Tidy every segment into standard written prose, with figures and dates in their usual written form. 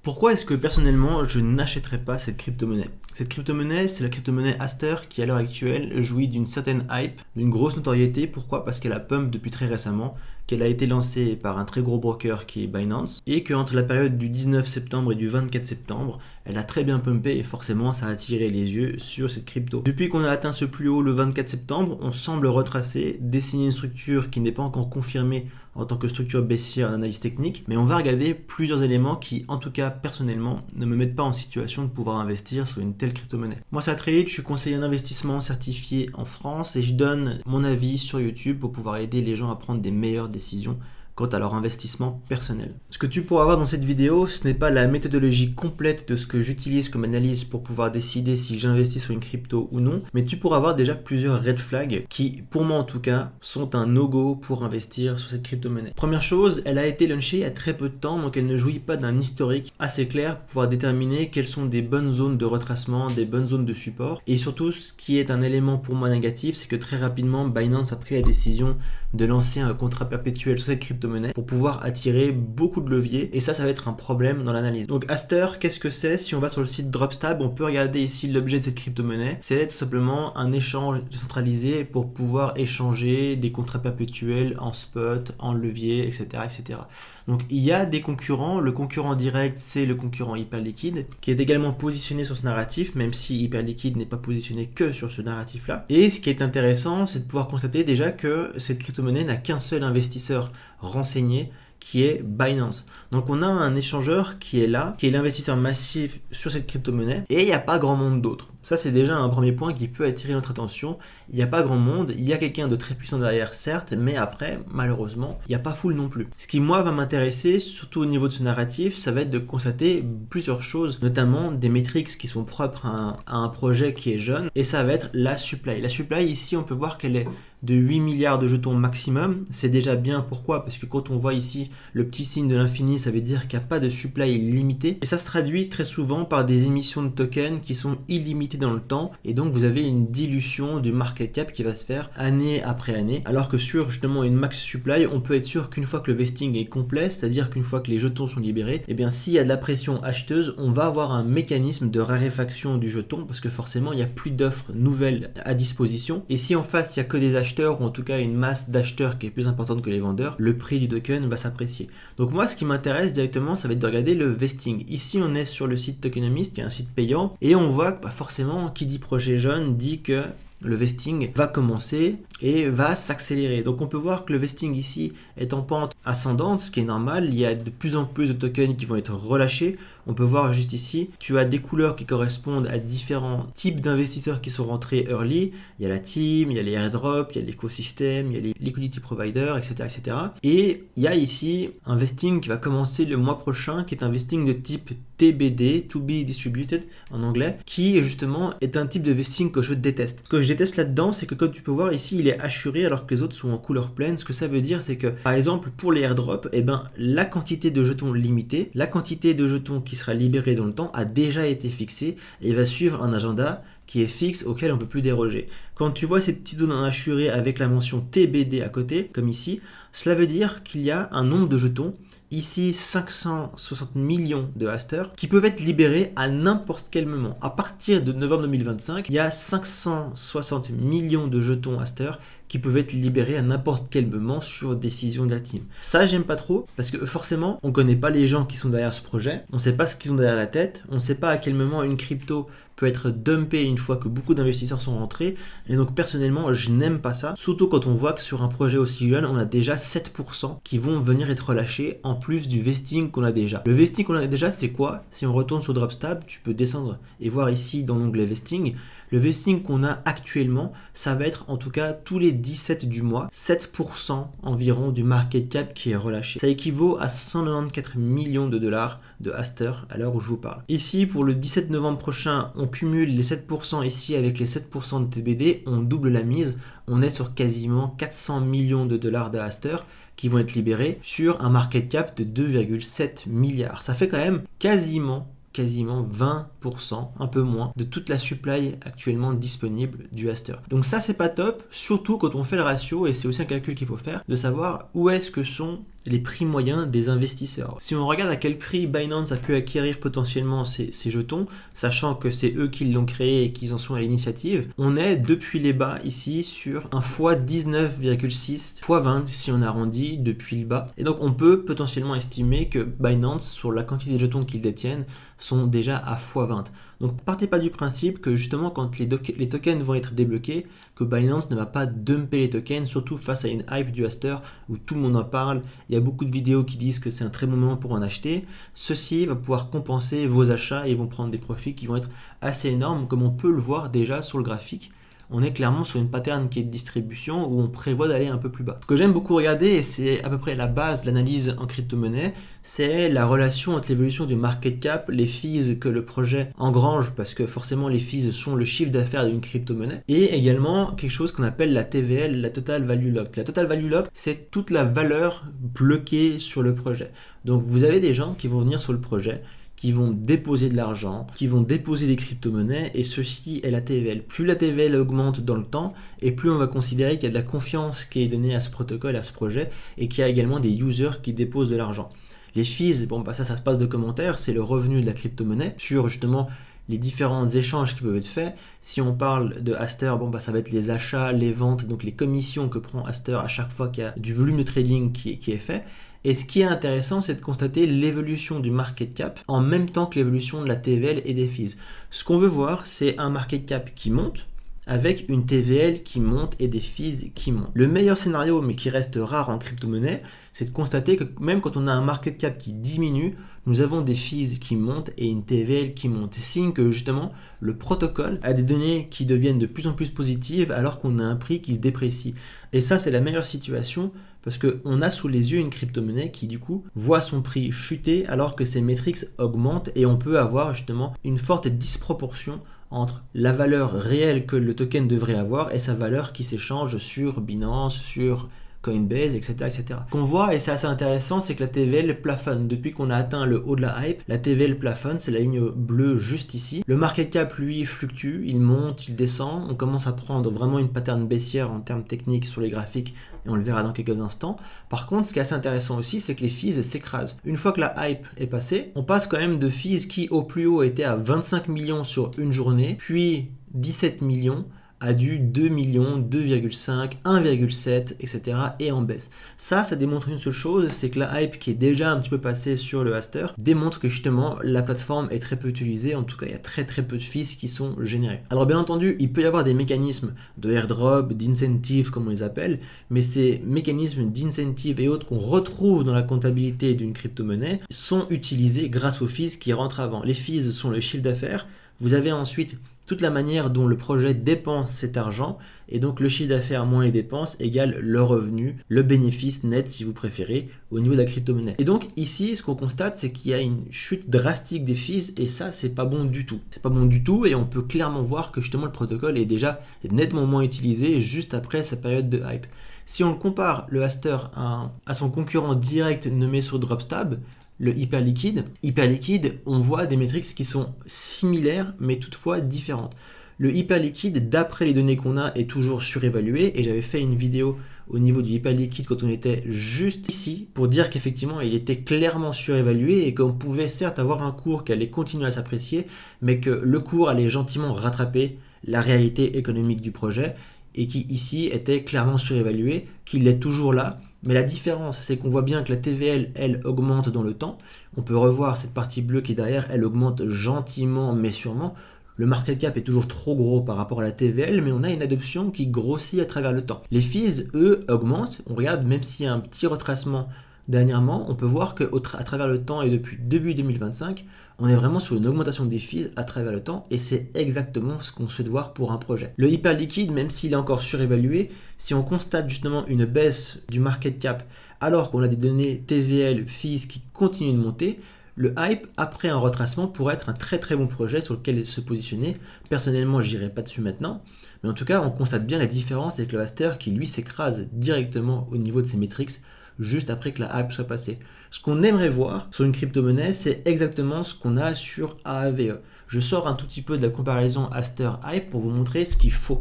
Pourquoi est-ce que personnellement je n'achèterais pas cette crypto-monnaie? Cette crypto-monnaie, c'est la crypto-monnaie Aster qui à l'heure actuelle jouit d'une certaine hype, d'une grosse notoriété. Pourquoi? Parce qu'elle a pump depuis très récemment, qu'elle a été lancée par un très gros broker qui est Binance, et qu'entre la période du 19 septembre et du 24 septembre, elle a très bien pumpé et forcément ça a attiré les yeux sur cette crypto. Depuis qu'on a atteint ce plus haut le 24 septembre, on semble retracer, dessiner une structure qui n'est pas encore confirmée en tant que structure baissière en analyse technique, mais on va regarder plusieurs éléments qui, en tout cas personnellement, ne me mettent pas en situation de pouvoir investir sur une telle crypto-monnaie. Moi c'est Trade, je suis conseiller en investissement certifié en France et je donne mon avis sur YouTube pour pouvoir aider les gens à prendre des meilleures décisions quant à leur investissement personnel. Ce que tu pourras voir dans cette vidéo, ce n'est pas la méthodologie complète de ce que j'utilise comme analyse pour pouvoir décider si j'investis sur une crypto ou non, mais tu pourras voir déjà plusieurs red flags qui, pour moi en tout cas, sont un no-go pour investir sur cette crypto-monnaie. Première chose, elle a été launchée il y a très peu de temps, donc elle ne jouit pas d'un historique assez clair pour pouvoir déterminer quelles sont des bonnes zones de retracement, des bonnes zones de support, et surtout ce qui est un élément pour moi négatif, c'est que très rapidement Binance a pris la décision de lancer un contrat perpétuel sur cette crypto-monnaie pour pouvoir attirer beaucoup de leviers et ça va être un problème dans l'analyse. Donc Aster, qu'est-ce que c'est? Si on va sur le site Dropstab, on peut regarder ici l'objet de cette crypto-monnaie. C'est tout simplement un échange décentralisé pour pouvoir échanger des contrats perpétuels en spot, en levier, etc. etc. Donc il y a des concurrents, le concurrent direct c'est le concurrent Hyperliquid qui est également positionné sur ce narratif, même si Hyperliquid n'est pas positionné que sur ce narratif là. Et ce qui est intéressant, c'est de pouvoir constater déjà que cette crypto-monnaie n'a qu'un seul investisseur renseigné qui est Binance. Donc on a un échangeur qui est là, qui est l'investisseur massif sur cette crypto-monnaie, et il n'y a pas grand monde d'autres. Ça c'est déjà un premier point qui peut attirer notre attention. Il n'y a pas grand monde, il y a quelqu'un de très puissant derrière certes, mais après malheureusement il n'y a pas foule non plus. Ce qui moi va m'intéresser, surtout au niveau de ce narratif, ça va être de constater plusieurs choses, notamment des métriques qui sont propres à un projet qui est jeune, et ça va être la supply. La supply ici on peut voir qu'elle est de 8 milliards de jetons maximum, c'est déjà bien. Pourquoi? Parce que quand on voit ici le petit signe de l'infini, ça veut dire qu'il n'y a pas de supply illimité, et ça se traduit très souvent par des émissions de tokens qui sont illimitées dans le temps, et donc vous avez une dilution du market cap qui va se faire année après année, alors que sur justement une max supply, on peut être sûr qu'une fois que le vesting est complet, c'est-à-dire qu'une fois que les jetons sont libérés, et bien s'il y a de la pression acheteuse, on va avoir un mécanisme de raréfaction du jeton, parce que forcément il n'y a plus d'offres nouvelles à disposition, et si en face il n'y a que des acheteurs, ou en tout cas une masse d'acheteurs qui est plus importante que les vendeurs, le prix du token va s'apprécier. Donc moi ce qui m'intéresse directement, ça va être de regarder le vesting. Ici on est sur le site Tokenomists, qui est un site payant, et on voit que forcément qui dit projet jeune dit que le vesting va commencer et va s'accélérer. Donc on peut voir que le vesting ici est en pente ascendante, ce qui est normal. Il y a de plus en plus de tokens qui vont être relâchés. On peut voir juste ici, tu as des couleurs qui correspondent à différents types d'investisseurs qui sont rentrés early. Il y a la team, il y a les airdrops, il y a l'écosystème, il y a les liquidity providers, etc., etc. Et il y a ici un vesting qui va commencer le mois prochain, qui est un vesting de type TBD, To Be Distributed en anglais, qui justement est un type de vesting que je déteste. Ce que je déteste là-dedans, c'est que comme tu peux voir ici, il est assuré alors que les autres sont en couleur pleine. Ce que ça veut dire, c'est que par exemple pour les airdrops, la quantité de jetons limitée, la quantité de jetons qui sera libérée dans le temps a déjà été fixée et va suivre un agenda qui est fixe auquel on ne peut plus déroger. Quand tu vois ces petites zones en assuré avec la mention TBD à côté, comme ici, cela veut dire qu'il y a un nombre de jetons, ici 560 millions de Aster, qui peuvent être libérés à n'importe quel moment. À partir de novembre 2025, il y a 560 millions de jetons Aster qui peuvent être libérés à n'importe quel moment sur décision de la team. Ça, j'aime pas trop, parce que forcément, on connaît pas les gens qui sont derrière ce projet, on sait pas ce qu'ils ont derrière la tête, on sait pas à quel moment une crypto peut être dumpée une fois que beaucoup d'investisseurs sont rentrés, et donc personnellement, je n'aime pas ça, surtout quand on voit que sur un projet aussi jeune, on a déjà 7% qui vont venir être relâchés en plus du vesting qu'on a déjà. Le vesting qu'on a déjà, c'est quoi? Si on retourne sur Dropstab, tu peux descendre et voir ici dans l'onglet vesting, le vesting qu'on a actuellement, ça va être en tout cas tous les 17 du mois, 7% environ du market cap qui est relâché. Ça équivaut à 194 millions de dollars de Aster à l'heure où je vous parle. Ici, pour le 17 novembre prochain, on cumule les 7% ici avec les 7% de TBD, on double la mise, on est sur quasiment 400 millions de dollars de Aster qui vont être libérés sur un market cap de 2,7 milliards. Ça fait quand même quasiment 20%, un peu moins, de toute la supply actuellement disponible du Aster. Donc ça, c'est pas top, surtout quand on fait le ratio, et c'est aussi un calcul qu'il faut faire, de savoir où est-ce que sont les prix moyens des investisseurs. Si on regarde à quel prix Binance a pu acquérir potentiellement ces jetons, sachant que c'est eux qui l'ont créé et qu'ils en sont à l'initiative, on est depuis les bas ici sur un x19,6, x20 si on arrondit depuis le bas. Et donc on peut potentiellement estimer que Binance, sur la quantité de jetons qu'ils détiennent, sont déjà à x20. Donc partez pas du principe que justement quand les tokens vont être débloqués, que Binance ne va pas dumper les tokens, surtout face à une hype du Aster où tout le monde en parle. Il y a beaucoup de vidéos qui disent que c'est un très bon moment pour en acheter. Ceci va pouvoir compenser vos achats et ils vont prendre des profits qui vont être assez énormes, comme on peut le voir déjà sur le graphique. On est clairement sur une pattern qui est de distribution où on prévoit d'aller un peu plus bas. Ce que j'aime beaucoup regarder, et c'est à peu près la base de l'analyse en crypto-monnaie, c'est la relation entre l'évolution du market cap, les fees que le projet engrange, parce que forcément les fees sont le chiffre d'affaires d'une crypto-monnaie, et également quelque chose qu'on appelle la TVL, la Total Value Locked. La Total Value Locked, c'est toute la valeur bloquée sur le projet. Donc vous avez des gens qui vont venir sur le projet, qui vont déposer de l'argent, qui vont déposer des crypto-monnaies, et ceci est la TVL. Plus la TVL augmente dans le temps, et plus on va considérer qu'il y a de la confiance qui est donnée à ce protocole, à ce projet, et qu'il y a également des users qui déposent de l'argent. Les fees, bon bah ça se passe de commentaires, c'est le revenu de la crypto-monnaie sur justement les différents échanges qui peuvent être faits. Si on parle de Aster, bon bah ça va être les achats, les ventes, donc les commissions que prend Aster à chaque fois qu'il y a du volume de trading qui est fait. Et ce qui est intéressant, c'est de constater l'évolution du market cap en même temps que l'évolution de la TVL et des fees. Ce qu'on veut voir, c'est un market cap qui monte avec une TVL qui monte et des fees qui montent. Le meilleur scénario, mais qui reste rare en crypto-monnaie, c'est de constater que même quand on a un market cap qui diminue, nous avons des fees qui montent et une TVL qui monte. C'est signe que justement le protocole a des données qui deviennent de plus en plus positives alors qu'on a un prix qui se déprécie. Et ça, c'est la meilleure situation parce qu'on a sous les yeux une crypto-monnaie qui du coup voit son prix chuter alors que ses métriques augmentent et on peut avoir justement une forte disproportion entre la valeur réelle que le token devrait avoir et sa valeur qui s'échange sur Binance, sur Coinbase, etc. etc. Ce qu'on voit, et c'est assez intéressant, c'est que la TVL plafonne. Depuis qu'on a atteint le haut de la hype, la TVL plafonne, c'est la ligne bleue juste ici. Le market cap, lui, fluctue, il monte, il descend. On commence à prendre vraiment une pattern baissière en termes techniques sur les graphiques, et on le verra dans quelques instants. Par contre, ce qui est assez intéressant aussi, c'est que les fees s'écrasent. Une fois que la hype est passée, on passe quand même de fees qui, au plus haut, étaient à 25 millions sur une journée, puis 17 millions, a du 2 millions, 2,5, 1,7, etc. et en baisse. Ça démontre une seule chose, c'est que la hype qui est déjà un petit peu passée sur le Aster démontre que justement la plateforme est très peu utilisée, en tout cas il y a très peu de fees qui sont générés. Alors bien entendu, il peut y avoir des mécanismes de airdrop, d'incentive comme on les appelle, mais ces mécanismes d'incentive et autres qu'on retrouve dans la comptabilité d'une crypto-monnaie sont utilisés grâce aux fees qui rentrent avant. Les fees sont le chiffre d'affaires. Vous avez ensuite toute la manière dont le projet dépense cet argent, et donc le chiffre d'affaires moins les dépenses égale le revenu, le bénéfice net si vous préférez, au niveau de la crypto-monnaie. Et donc ici, ce qu'on constate, c'est qu'il y a une chute drastique des fees, et ça, c'est pas bon du tout. C'est pas bon du tout, et on peut clairement voir que justement le protocole est déjà nettement moins utilisé juste après sa période de hype. Si on le compare, le Aster, à son concurrent direct nommé sur Dropstab, le Hyperliquid, on voit des métriques qui sont similaires mais toutefois différentes. Le Hyperliquid, d'après les données qu'on a, est toujours surévalué et j'avais fait une vidéo au niveau du Hyperliquid quand on était juste ici pour dire qu'effectivement il était clairement surévalué et qu'on pouvait certes avoir un cours qui allait continuer à s'apprécier mais que le cours allait gentiment rattraper la réalité économique du projet et qui ici était clairement surévalué, qu'il est toujours là. Mais la différence, c'est qu'on voit bien que la TVL, elle, augmente dans le temps. On peut revoir cette partie bleue qui est derrière, elle augmente gentiment mais sûrement. Le market cap est toujours trop gros par rapport à la TVL, mais on a une adoption qui grossit à travers le temps. Les fees, eux, augmentent. On regarde, même s'il y a un petit retracement dernièrement, on peut voir qu'à travers le temps et depuis début 2025, on est vraiment sur une augmentation des fees à travers le temps et c'est exactement ce qu'on souhaite voir pour un projet. Le Hyperliquid, même s'il est encore surévalué, si on constate justement une baisse du market cap alors qu'on a des données TVL, fees qui continuent de monter, le hype, après un retracement, pourrait être un très bon projet sur lequel se positionner. Personnellement, je n'irai pas dessus maintenant, mais en tout cas, on constate bien la différence avec le Aster qui, lui, s'écrase directement au niveau de ses métriques juste après que la hype soit passée. Ce qu'on aimerait voir sur une crypto-monnaie, c'est exactement ce qu'on a sur AAVE. Je sors un tout petit peu de la comparaison Aster-Hype pour vous montrer ce qu'il faut.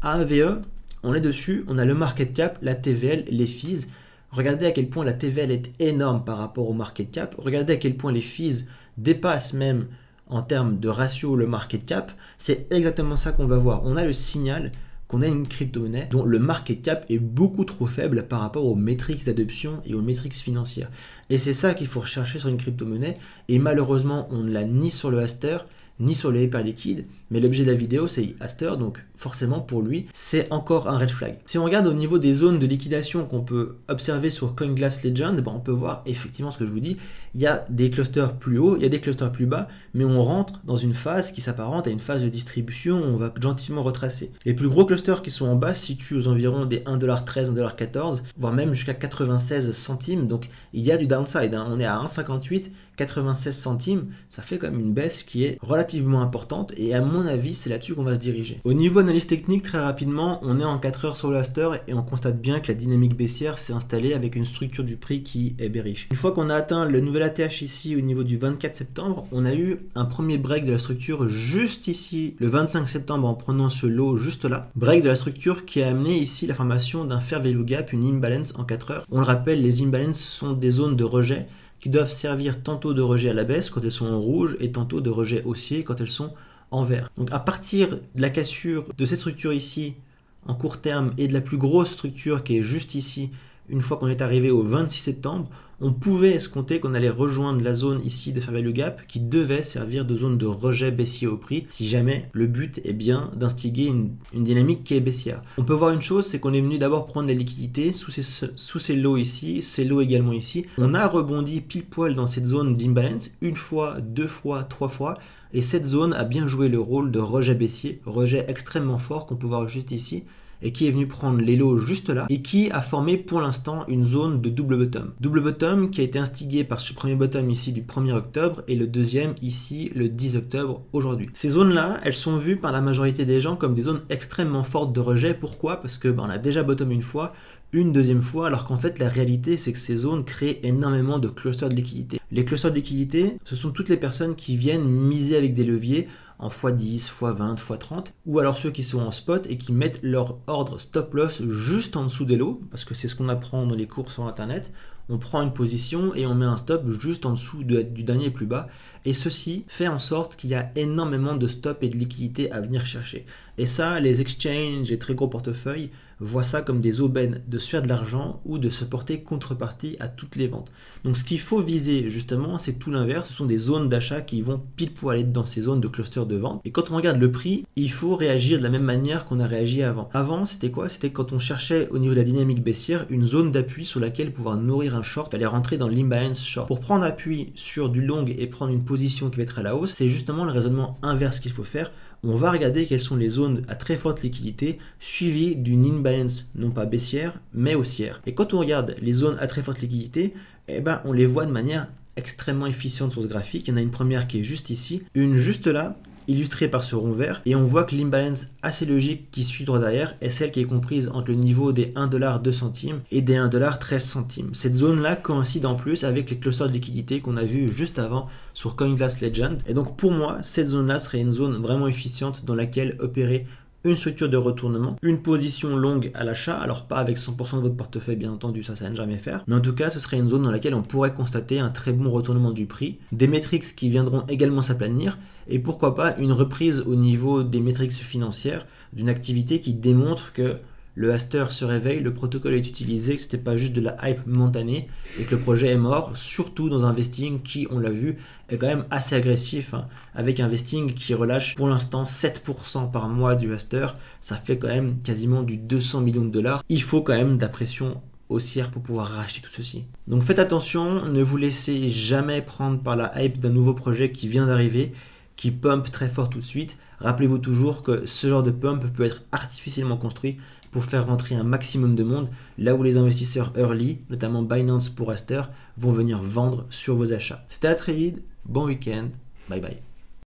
AAVE, on est dessus, on a le market cap, la TVL, les fees. Regardez à quel point la TVL est énorme par rapport au market cap. Regardez à quel point les fees dépassent même en termes de ratio le market cap. C'est exactement ça qu'on va voir. On a le signal qu'on a une crypto-monnaie dont le market cap est beaucoup trop faible par rapport aux métriques d'adoption et aux métriques financières. Et c'est ça qu'il faut rechercher sur une crypto-monnaie. Et malheureusement, on ne l'a ni sur le Aster, ni sur les hyperliquides, mais l'objet de la vidéo c'est Aster, donc forcément pour lui c'est encore un red flag. Si on regarde au niveau des zones de liquidation qu'on peut observer sur CoinGlass Legend, on peut voir effectivement ce que je vous dis, il y a des clusters plus hauts, il y a des clusters plus bas, mais on rentre dans une phase qui s'apparente à une phase de distribution où on va gentiment retracer. Les plus gros clusters qui sont en bas se situent aux environs des 1,13$, 1,14$, voire même jusqu'à 96 centimes, donc il y a du downside, on est à 1,58$, 96 centimes, ça fait quand même une baisse qui est relativement importante et à mon avis c'est là-dessus qu'on va se diriger. Au niveau analyse technique, très rapidement, on est en 4 heures sur le Aster et on constate bien que la dynamique baissière s'est installée avec une structure du prix qui est bearish. Une fois qu'on a atteint le nouvel ATH ici au niveau du 24 septembre, on a eu un premier break de la structure juste ici le 25 septembre en prenant ce lot juste là. Break de la structure qui a amené ici la formation d'un fair value gap, une imbalance en 4 heures. On le rappelle, les imbalances sont des zones de rejet qui doivent servir tantôt de rejet à la baisse quand elles sont en rouge et tantôt de rejet haussier quand elles sont en vert. Donc à partir de la cassure de cette structure ici en court terme et de la plus grosse structure qui est juste ici, une fois qu'on est arrivé au 26 septembre, on pouvait escompter qu'on allait rejoindre la zone ici de fair value gap qui devait servir de zone de rejet baissier au prix si jamais le but est bien d'instiguer une dynamique qui est baissière. On peut voir une chose, c'est qu'on est venu d'abord prendre la liquidité sous ces lots ici, ces lots également ici. On a rebondi pile poil dans cette zone d'imbalance une fois, deux fois, trois fois. Et cette zone a bien joué le rôle de rejet baissier, rejet extrêmement fort qu'on peut voir juste ici, et qui est venu prendre les lots juste là, et qui a formé pour l'instant une zone de double bottom. Double bottom qui a été instigé par ce premier bottom ici du 1er octobre, et le deuxième ici le 10 octobre aujourd'hui. Ces zones-là, elles sont vues par la majorité des gens comme des zones extrêmement fortes de rejet. Pourquoi? Parce que on a déjà bottom une fois, une deuxième fois, alors qu'en fait la réalité c'est que ces zones créent énormément de clusters de liquidité. Les clusters de liquidité, ce sont toutes les personnes qui viennent miser avec des leviers en x10, x20, x30, ou alors ceux qui sont en spot et qui mettent leur ordre stop loss juste en dessous des lots, parce que c'est ce qu'on apprend dans les cours sur internet. On prend une position et on met un stop juste en dessous du dernier plus bas, et ceci fait en sorte qu'il y a énormément de stop et de liquidité à venir chercher. Et ça, les exchanges et très gros portefeuilles voient ça comme des aubaines de se faire de l'argent ou de se porter contrepartie à toutes les ventes. Donc ce qu'il faut viser justement, c'est tout l'inverse. Ce sont des zones d'achat qui vont pile poil être dans ces zones de cluster de vente. Et quand on regarde le prix, il faut réagir de la même manière qu'on a réagi avant. Avant, c'était quoi? C'était quand on cherchait au niveau de la dynamique baissière une zone d'appui sur laquelle pouvoir nourrir un short, aller rentrer dans l'imbalance short. Pour prendre appui sur du long et prendre une position qui va être à la hausse, c'est justement le raisonnement inverse qu'il faut faire. On va regarder quelles sont les zones à très forte liquidité suivies d'une imbalance non pas baissière mais haussière. Et quand on regarde les zones à très forte liquidité, on les voit de manière extrêmement efficiente sur ce graphique. Il y en a une première qui est juste ici, une juste là, illustrée par ce rond vert, et on voit que l'imbalance assez logique qui suit droit derrière est celle qui est comprise entre le niveau des 1,02$ et des 1,13$. Cette zone-là coïncide en plus avec les clusters de liquidité qu'on a vu juste avant sur CoinGlass Legend. Et donc pour moi, cette zone-là serait une zone vraiment efficiente dans laquelle opérer une structure de retournement, une position longue à l'achat, alors pas avec 100% de votre portefeuille bien entendu, ça ne jamais faire, mais en tout cas ce serait une zone dans laquelle on pourrait constater un très bon retournement du prix, des métriques qui viendront également s'aplanir, et pourquoi pas une reprise au niveau des métriques financières d'une activité qui démontre que le Aster se réveille, le protocole est utilisé, que ce n'était pas juste de la hype momentanée et que le projet est mort, surtout dans un vesting qui, on l'a vu, est quand même assez agressif, avec un vesting qui relâche pour l'instant 7% par mois du Aster, ça fait quand même quasiment du 200 millions de dollars. Il faut quand même de la pression haussière pour pouvoir racheter tout ceci. Donc faites attention, ne vous laissez jamais prendre par la hype d'un nouveau projet qui vient d'arriver, qui pump très fort tout de suite. Rappelez-vous toujours que ce genre de pump peut être artificiellement construit pour faire rentrer un maximum de monde, là où les investisseurs early, notamment Binance pour Aster, vont venir vendre sur vos achats. C'était à très vite, bon week-end, bye bye.